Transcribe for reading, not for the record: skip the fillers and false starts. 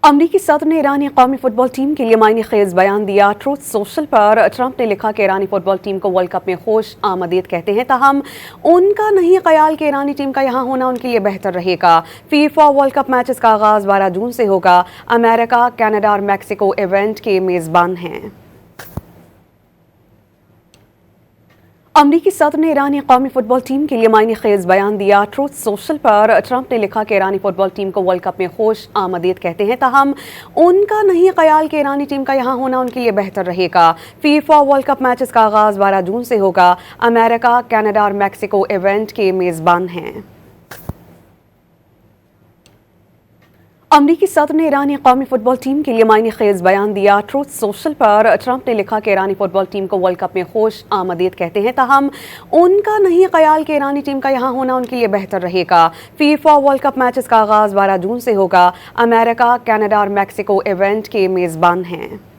अमरीकी सदर ने ईरानी कौमी फुटबॉल टीम के लिए मायने खेज बयान दिया। ट्रूथ सोशल पर ट्रंप ने लिखा कि ईरानी फुटबॉल टीम को वर्ल्ड कप में खुश आमदीद कहते हैं, ताहम उनका नहीं ख्याल कि ईरानी टीम का यहाँ होना उनके लिए बेहतर रहेगा। फीफा वर्ल्ड कप मैचेस का आगाज 12 जून से होगा। अमेरिका, कनाडा और मैक्सिको इवेंट के मेजबान हैं। अमरीकी सदर ने ईरानी कौमी फुटबॉल टीम के लिए मायने खेज बयान दिया। ट्रूथ सोशल पर ट्रंप ने लिखा कि ईरानी फुटबॉल टीम को वर्ल्ड कप में खुश आमदीद कहते हैं, ताहम उनका नहीं ख्याल कि ईरानी टीम का यहाँ होना उनके लिए बेहतर रहेगा। फीफा वर्ल्ड कप मैचेस का आगाज 12 जून से होगा। अमेरिका, कनाडा और मैक्सिको इवेंट के मेजबान हैं। अमरीकी सदर ने ईरानी कौमी फुटबॉल टीम के लिए मायने खेज बयान दिया। ट्रूथ सोशल पर ट्रंप ने लिखा कि ईरानी फुटबॉल टीम को वर्ल्ड कप में खुश आमदीद कहते हैं, ताहम उनका नहीं ख्याल कि ईरानी टीम का यहाँ होना उनके लिए बेहतर रहेगा। फीफा वर्ल्ड कप मैचेस का आगाज 12 जून से होगा। अमेरिका, कनाडा और मैक्सिको इवेंट के मेजबान हैं।